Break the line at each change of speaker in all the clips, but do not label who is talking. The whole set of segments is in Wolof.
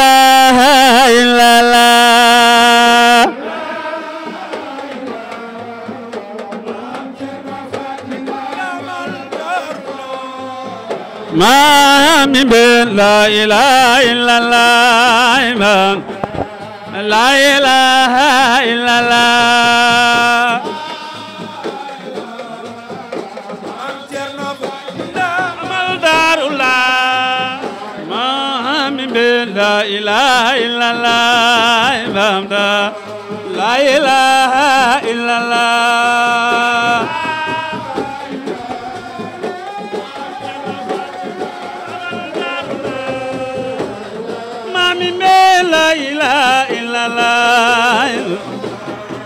إله إلا الله ما من بين لا إله إلا الله لا إله إلا الله ما من بين لا إله إلا الله لا إله إلا الله ما من بين لا إله إلا الله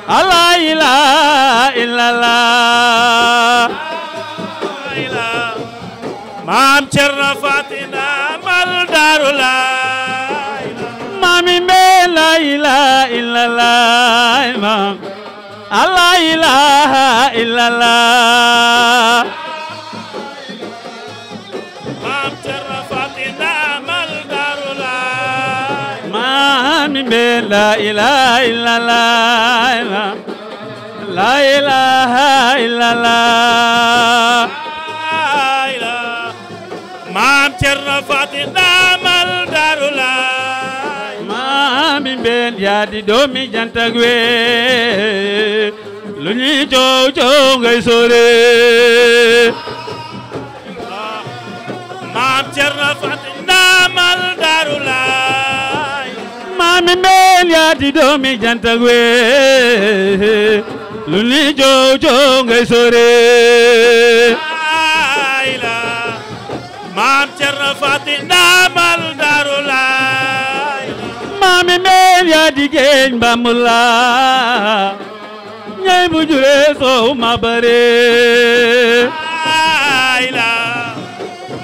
لا إله إلا الله maam Cerno Fatina mal Daaru Laay maami me la ilaha illallah maam la ilaha illallah maam Cerno Fatina mal Daaru Laay maami me la ilaha illallah maam la ilaha illallah maam Cerno Fatina mal Daaru Laay maami mbeen yaa di doomi jantak we lu ñuy coow coow ngay sore maam Cerno Fatina mal Daaru Laay maami mbeen yaa di doomi jantak we lu ñuy coow coow ngay sore maam Cerno Fatina mal Daaru Laay maami meen yaa di géej Bambula ñay bu jure soow ma bare ayla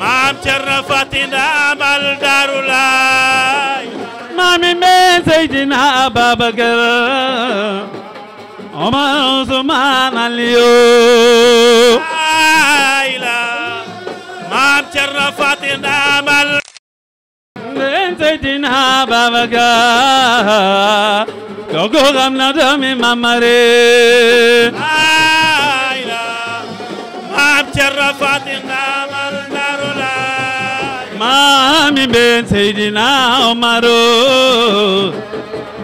maam Cerno Fatina mal Daaru Laay maami meen Seydina Ababakar Omar Usmaan Aliyu ayla maam Cerno Fatina mal Seydina Ababakar kooku xam na doomi mamare ayla maam Cerno Fatina mal Daaru Laay maami ben Seydina Omaro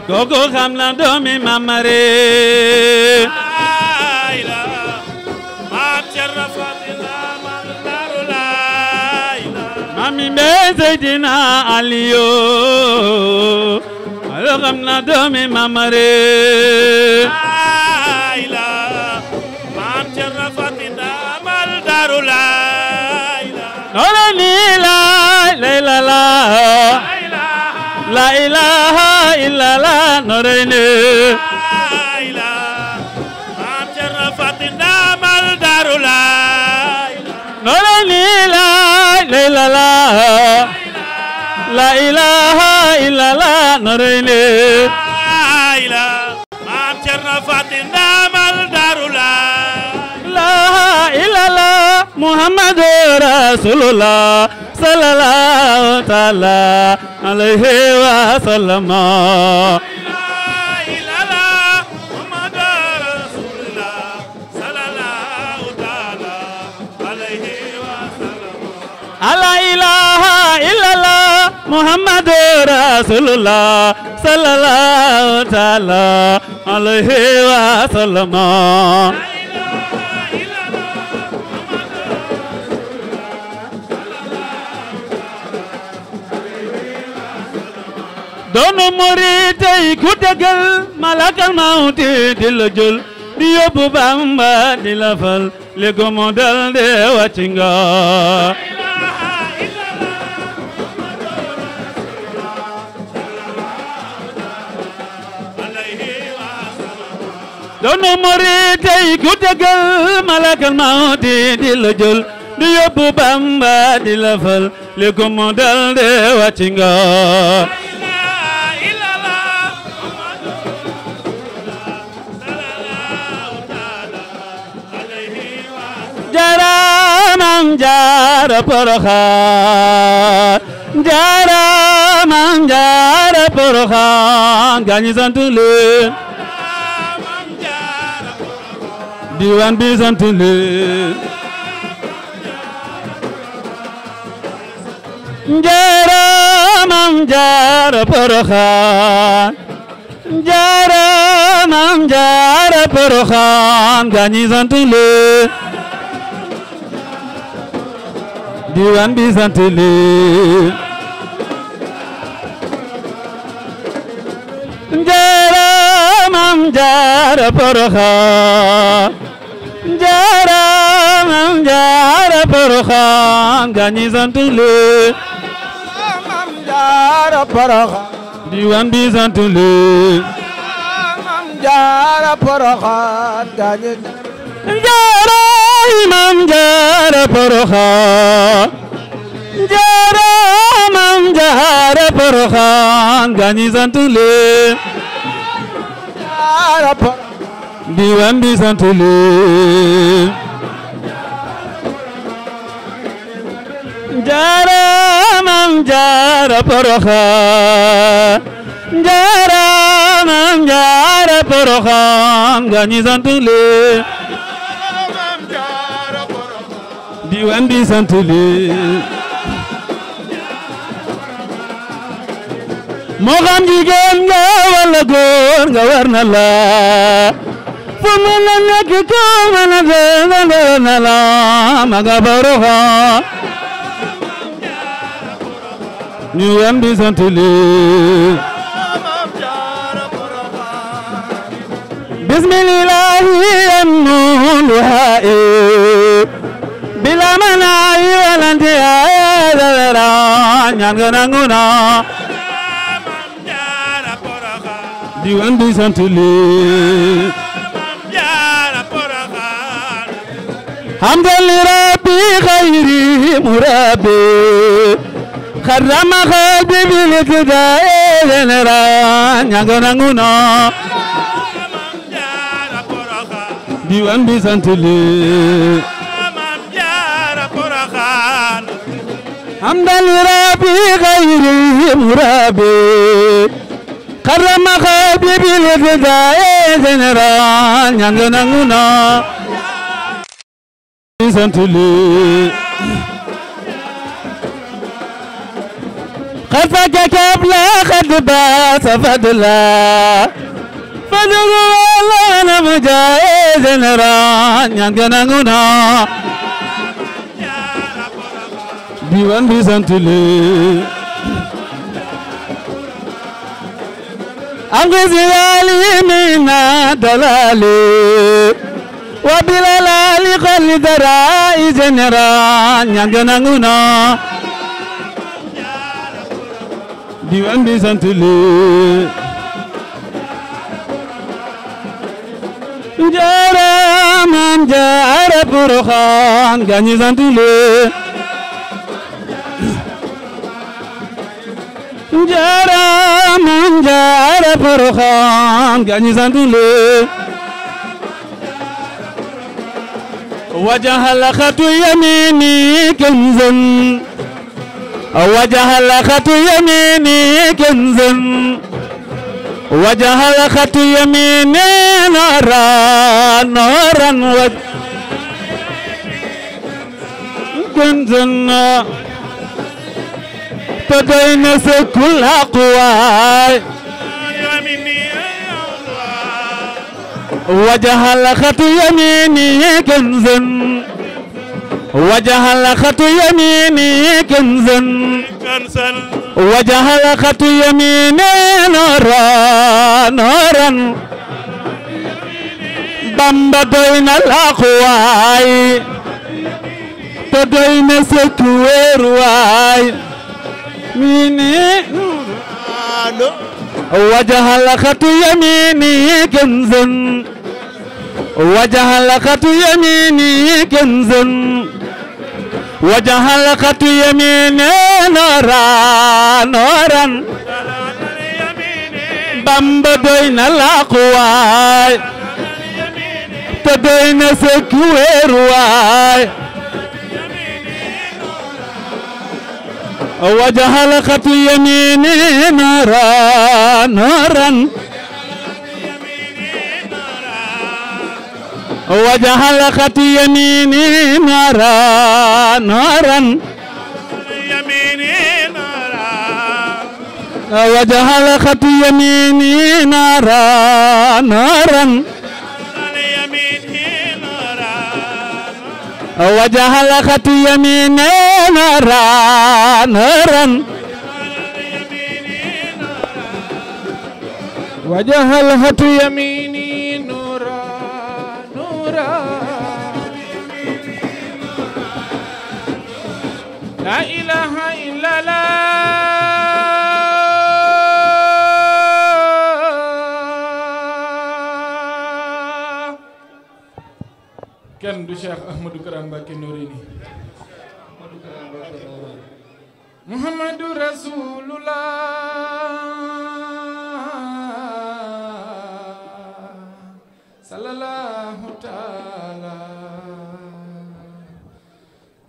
kooku xam na doomi mamare ayla maam Cerno Fatina maami mbeen Seydina Aliyu alo xam na doomi mamare ayla maam Cerno Fatina mal Daaru Laay noole ni la ilaha illallah noore ni ayla maam Cerno Fatina mal Daaru Laay noole ni la ilaha illallah noreyne ayla maam Cerno Fatina mal Daaru Laay la ilaha Muhammadu Rasulullah sallallahu ta'ala alayhi wa sallam la ilaha illallah Muhammadu Rasulullah sallallahu ta'ala alayhi wa sallam doonu murid tey ku dëggal malakal mawti di la jël di yóbbu Bamba di la fal li ko mu dal de wàcc nga doonu murid tey ku dëggal malakal mawti di la jël di yóbbu Bamba di la fal li ko mu dal de wàcc nga jaaraamam jaara Poroxaan jaaraamam jaara Porokhane gaañi sant leen diwaan bi sant leen Jaara Maam Jaara Porokhane Jaara Maam Jaara Porokhane gaañi sant leen diwaan bi sant leen Jaara Maam Jaara Porokhane Jaara Maam Jaara Porokhane gaañi sant leen Maam Jaara Porokhane diwaan bi sant leen Maam Jaara Porokhane gaañi Jaara Maam Jaara Porokhane Jaara Maam Jaara Porokhane gaañi sant leen Jaara Porokhane diwaan bi sant leen Jaara Maam Jaara Porokhane Jaara Maam Jaara Porokhane gaañi sant leen Maam Jaara Porokhane diwaan bi sant leen moo xam jigéen nga walla góor nga war na la fu mu la nekk ko mën a doon na la ma nga Porokhane ñu yam di sant leen bismillahi annun wae bila manai walanti ayadara ñaan nga nangu na diwaan bi sant leen hamdan li rabbi khayri murabbi kharama qalbi bil ibtida'i genera ñanga nanguna diwaan bi sant leen hamdan li rabbi khayri murabbi karama qalbi bil ibtida'i general ñanga nanguna sant leen khafaka qabla khadba safadla fadlu wala namja general ñanga nanguna diwaan bi sant leen أنقذني من الضلال وبالهلال خلد رأي جنران ينجنغنا diwaan bi sant leen Jaara Maam Jaara Porokhane gaañi sant leen Jaara Maam Jaara Porokhane gaañi sant leen wajahal khatu yamini kanzan wajahal khatu yamini kanzan wajahal khatu yamini naran kanzan تدين كل أقوال وجه الخط يميني كنزا وجه الخط يميني كنزا وجه الخط يميني نورا بامبا دين الأقوال تدين سكوير واي وجه الخط يميني كنزا وجه الخط يميني كنزا وجه الخط يميني نورا بامبا دين الأقوال تدين سكوير واي وجه الخط يميني نارا نورا وجعل خط يميني نورا نورا وجعل خط يميني نورا نورا وجعل خط يميني نورا نورا
وجعل خط يميني نورا نورا لا إله إلا الله kenn du Cheikh Ahmadou Kara Mbacké Noreyni Muhammadu Rasulullah sallallahu taala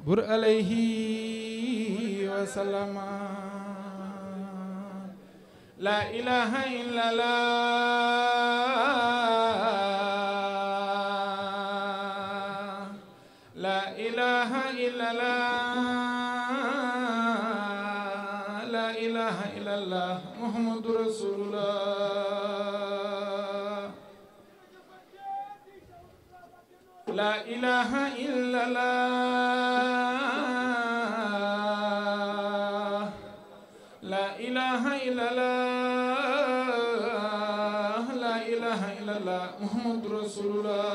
bur alayhi wa sallama la ilaha illallah la ilaha illallah la ilaha illallah Muhammadu Rasulullah la ilaha illallah la ilaha illallah la ilaha illallah Muhammadu Rasulullah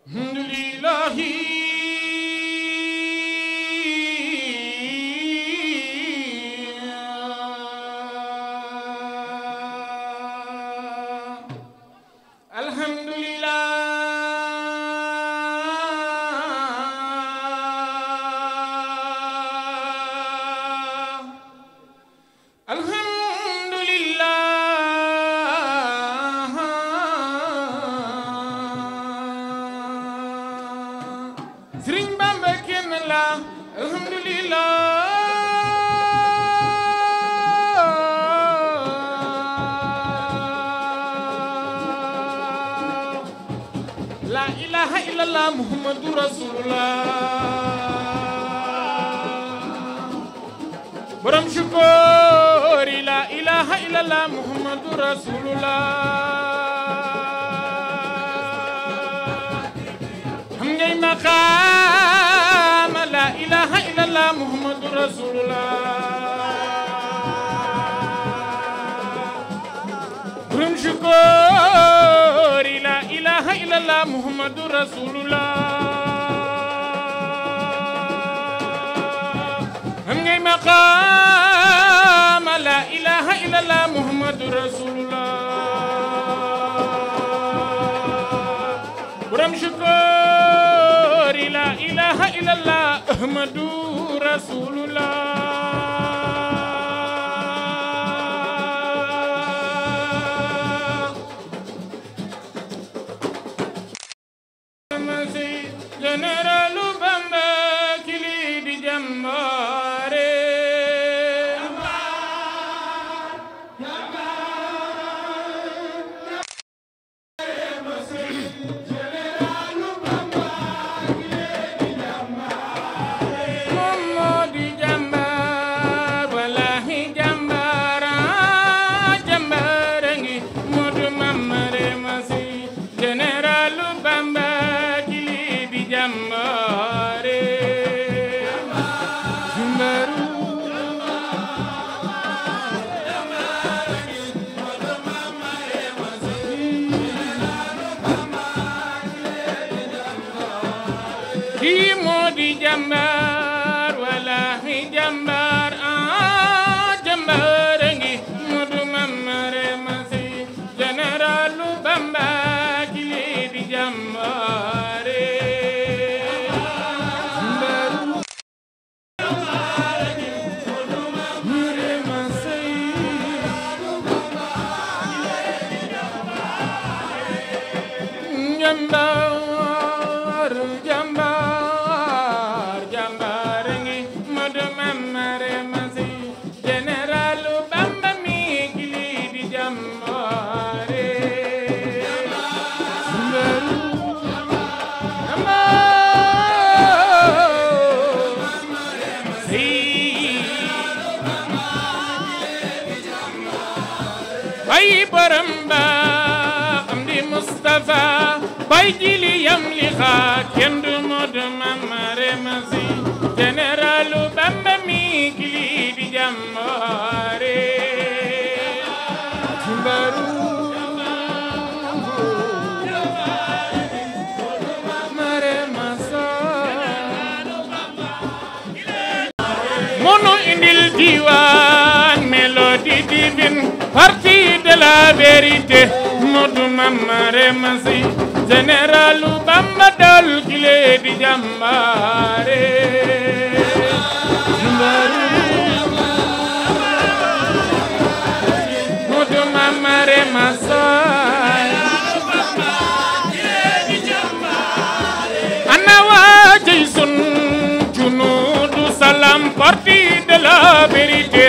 alhamdulillahi Sëriñ Bamba kenn la alhamdulillah la ilaha illallah Muhammadu Rasulullah borom shukuri la ilaha illallah Muhammadu Rasulullah xam ngay maqaam la ilaha illallah Muhammadu Rasulullah borom shukuri la ilaha illallah Muhammadu Rasulullah xam ngay maqaam la ilaha illallah Muhammadu Rasulullah borom shukuri la ilaha illallah Muhammadu Rasulullah Generalu Bamba kili di jambare Generalu Bamba kili di jambare Momo di jambar wallahi jambara jambarangi modu mamare masi Generalu Bamba kili di jambare baramba am di Mustafa bay jili yam li xaat kendu Modu Mamare Masi généralu Bamba mi kili di jàmbaare Mbaru Mamare Masa mono indil diwan mélodie divine partie de la vérité Modu Mamare Masi généralu Bamba dal kile di jàmbaare Modu Mamare Masa ana waa jaysun junudu salam partie de la vérité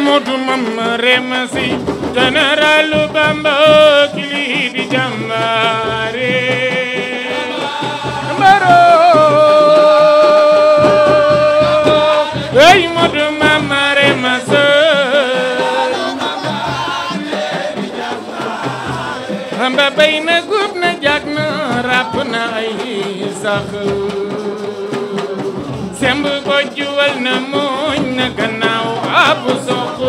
Modu Mamare Masi généralu Bamba kili di jàmbaare Mbaro ey Modu Mamare Masa Bamba bay na gub na jag na rap na ay sax semb ko juwal na mooñ na gannaaw ab sox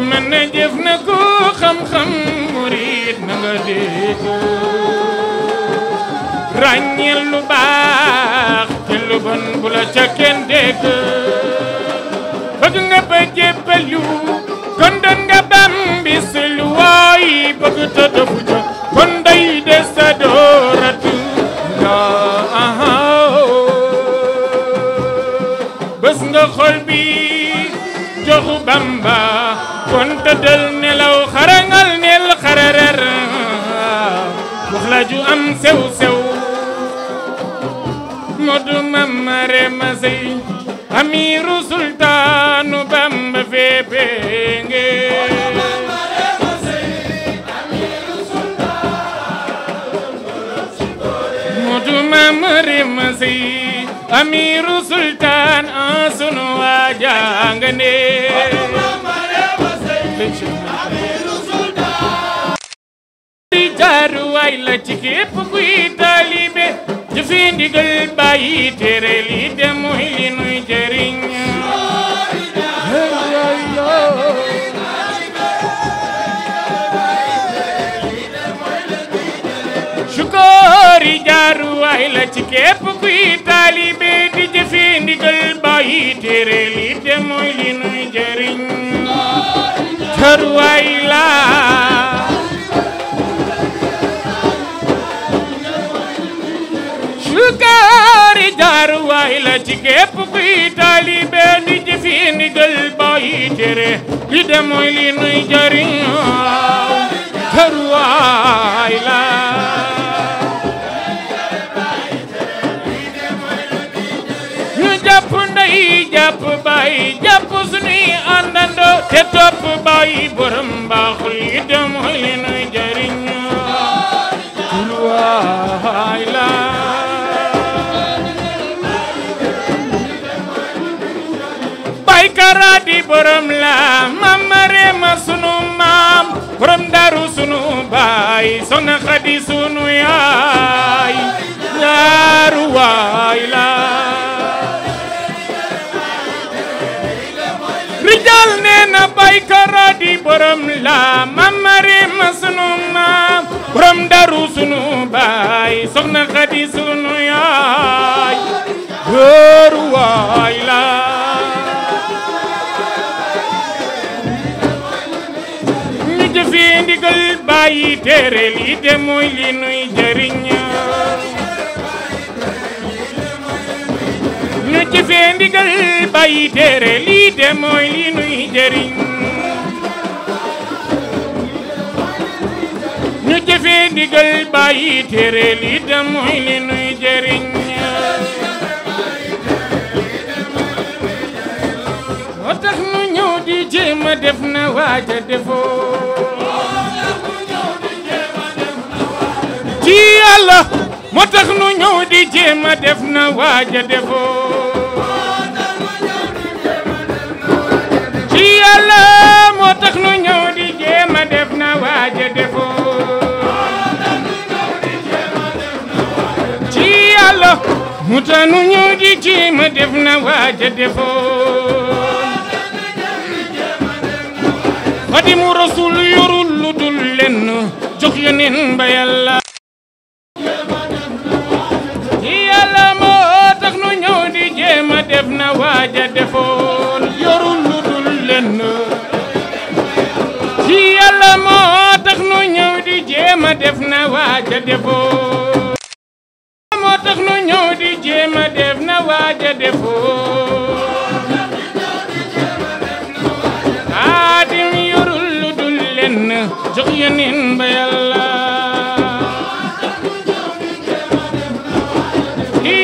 mën na jëf na ko xam-xam murid na nga dégg ràññeel lu baax te lu bon bu la ca kenn dégg bëgg nga ba jébbal yu kon doon nga Bambi lu waay bëgg te defu ca kon day des sa dooratu nga bés nga xol bi joxu Bamba kon tëddal nelaw xarangal nel xararer wax la ju am sew-sew Modu Mamare Masi amiru sultaanu Bamba feepenge Modu Mamare Masi amiru sultaan sunu waajangane di jaaru waay la ci képp kuy taalibe jëfe ndigal bàyyi tere li de mooy li nuy jëriñ sukori jaaru waay la ci képp kuy taalibe di jëfe ndigal bàyyi tere li de mooy li nuy jëriñ jaaru waay la sukari jaaru waay la ci képp kuy taalibe di jëfe ndigal bàyyi tere li de mooy li nuy jëriñ jaaru waay la jàpp ndey jàpp baay jàpp sunuy àndandoo te topp baay borom baaxul yi de mooy li nuy jëriñ waay la baay kara di borom la Mamare ma sunu maam borom daru sunu baay Soxna Xadi sunu yaay jaaru waay la rijal neena bay kara di borom la Mamare ma sunu maam borom daru sunu baay Soxna Xadi sunu yaay jaaru waay la ñu jëfe ndigal bàyyi tere li de mooy li nuy jëriñ ñu jëfe ndigal bàyyi tere li de mooy li nuy jëriñ ñu jëfe ndigal bàyyi tere li de mooy li nuy jëriñ moo tax nu ñëw di jéem a def na waaja defoo ci Yàlla moo tax nu ñëw di jéem a def na waaja defoo ci Yàlla moo tax nu ñëw di jéema def na waaja defoon ci yàlla mu tanu ñëw di jéema def na waaja defoon Xaadimu Rasuul yorul lu dul lenn jox Yonent ba Yàlla Yàlla moo tax nu ñëw di jéema def na waaja defoon yorul lu dul lenn Yàlla moo tax nu ñëw di jéema def na waaja defoon moo tax nu ñëw di jéema def na waaja defoon Xaadim yorul lu dul lenn jox Yonent ba Yàlla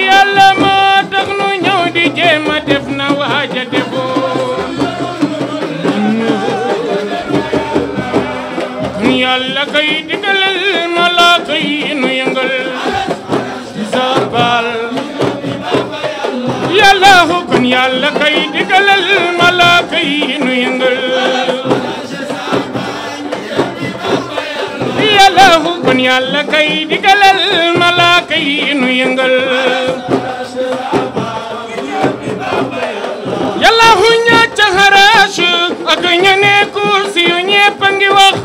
Yàlla moo tax nu ñëw di jéema def na waaja defoon Yàlla kay digalal malaaka yi nu yëngal sabal Yàlla kon Yàlla kay digalal malaaka yi nu yëngal Yàlla kon Yàlla kay digalal malaaka yi nu yëngal Yàlla hu ña ca xaraas ak ña ne kursi yu ñépp a ngi wax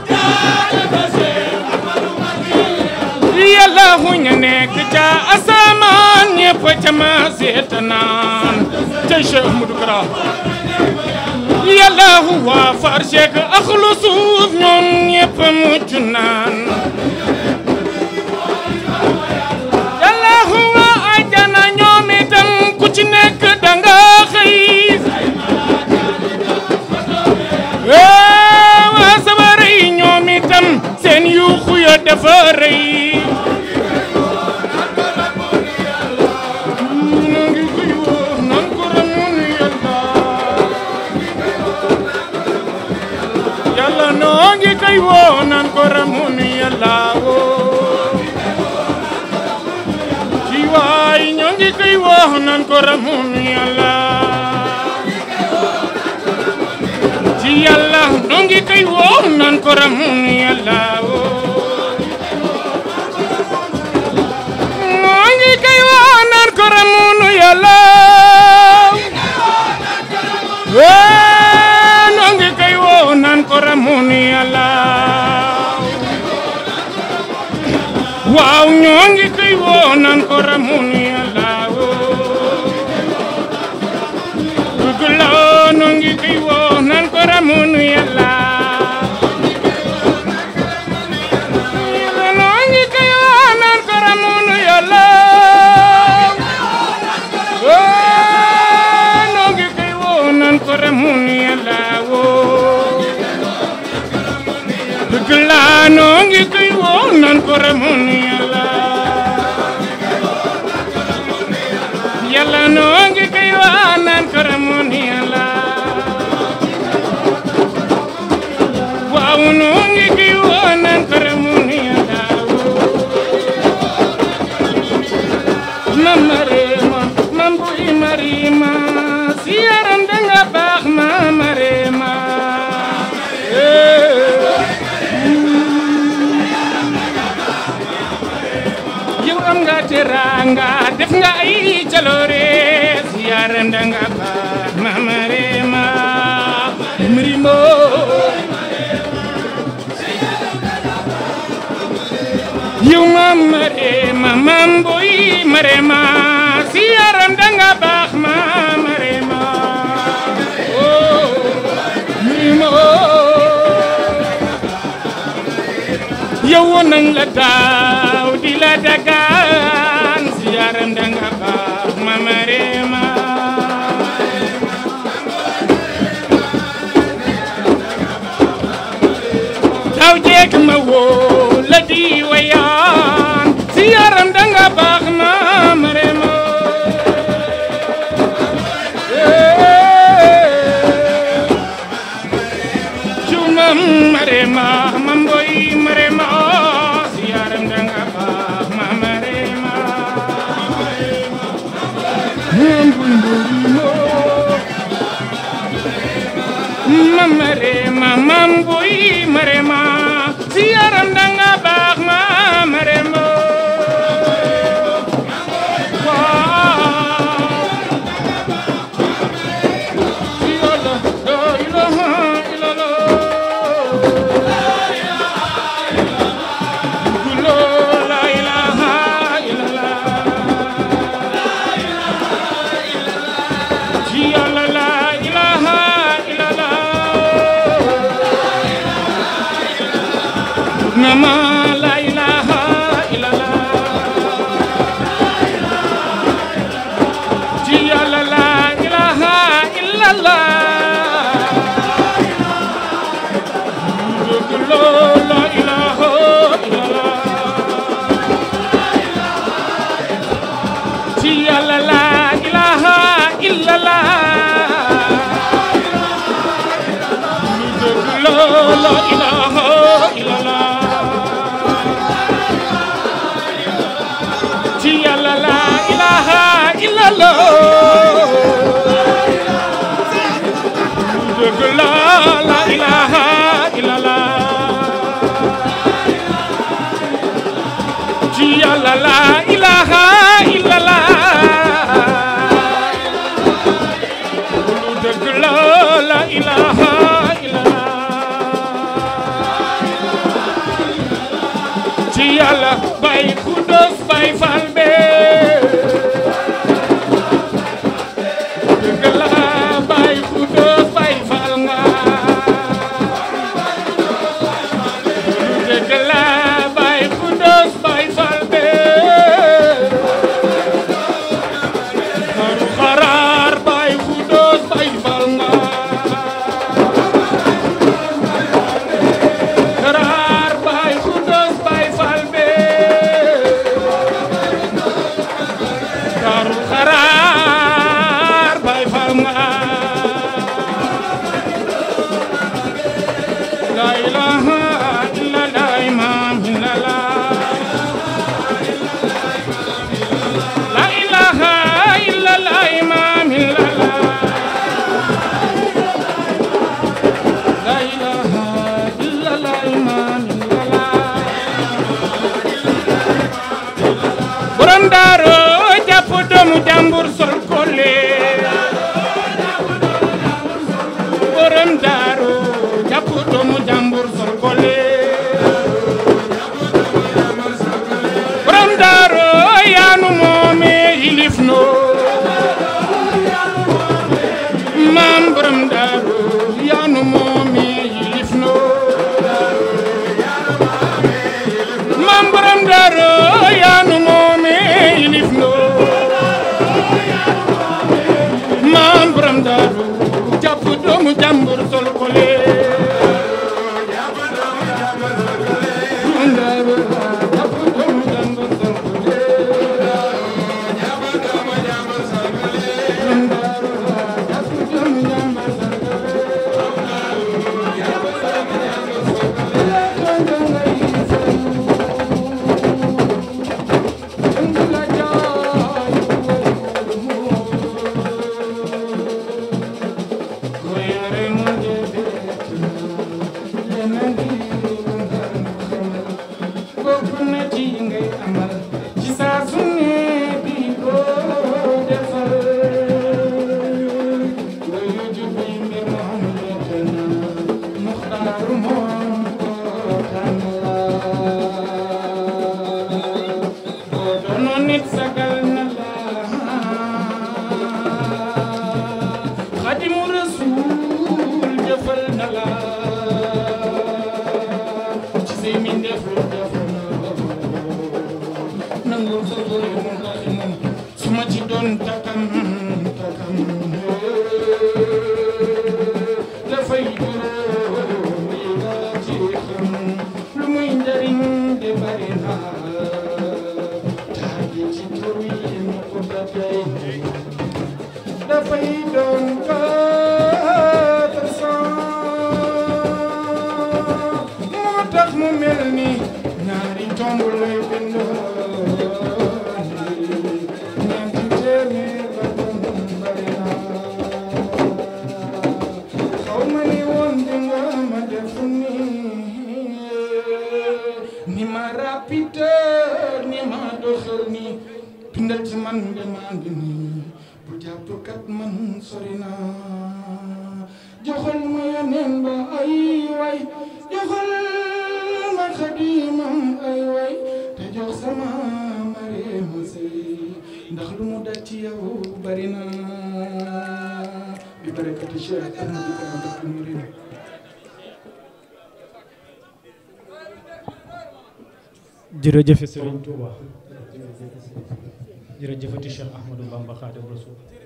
Yàlla hu ña nekk ca asamaan ñépp ca ma seetanaan ca Cheikh Ahmadou Kara Yàlla hu waa farshek ak lu suuf ñoom ñépp mucc naan Yàlla hu waa ajana ñoom itam ku ci nekk danga xëy waa sabara yi ñoom itam seen yuuxu ya dafa rëy Yàlla noo ngi koy woo nan ko ramun Yàlla woo ci waay ñoo ngi koy woo nan ko ramun Yàlla ci Yàlla noo ngi koy woo nan ko ramun Yàlla noo ngi koy woo nan ko ramun Yàlla noo ngi koy woo nan ko ramun Yàlla waaw ñoo ngi koy woo nan ko ramun Yàlla dëgg la noo ngi koy woo nan ko ramun Yàlla noo ngi koy woo nan ko ramun Yàlla noo ngi koy woo nan ko ramun Yàlla dëgg la noo ngi koy woo nan ko ramun Yàlla Yàlla noo ngi koy woo nan ko ramun Yàlla waaw noo ngi koy woo nan ko ramun Yàlla Mama Reema Mam Boy Marima si yaram danga baax Mama Reema yow am nga teranga def nga ay jaloore si yaram danga baax Mama Reema Marima yow Mama Reema Mam Boy Marema si yaram danga baax Mama Reema Marima yow woon nañ la daaw di la dagaan si yaram danga baax Mama Reema daaw jeeg ma woo la di wayaan si yaram danga baax Mama Reema Mama Reema Mam Boy Marema si yaram danga baax Mama Reema Mam Boy marema mam boy marema si yaram danga baax ma marema Nama la ilaha illallah ji yàlla la ilaha illallah la ilaha illallah ji yàlla la ilaha illallah la ilaha illallah yàlla la ilaha illallah dëgg la la ilaha illallah ci yàlla la ilaha illallah dëgg la la ilaha illallah ci yàlla bay kudos bay fal be Daro jàpp doomu jàmbur sol kole borom daro jàpp doomu jàmbur sol kole borom daro yaanu moome yilif no maam borom daro yaanu moome yilif no maam borom daro yaanu moome yilif no maam borom daro jàpp doomu jàmbur sol kole
kat man sori naa joxal ma yeneen ba ay way joxal ma xadimam ay way te jox sama Mariam Sey ndax lu mu daj ci yow bari na bi barakati Cheikh Ahmadou Bamba Murid
jërëjëf Serigne Touba jërëjëfati Cheikh Ahmadou Bamba Khadim Rasoul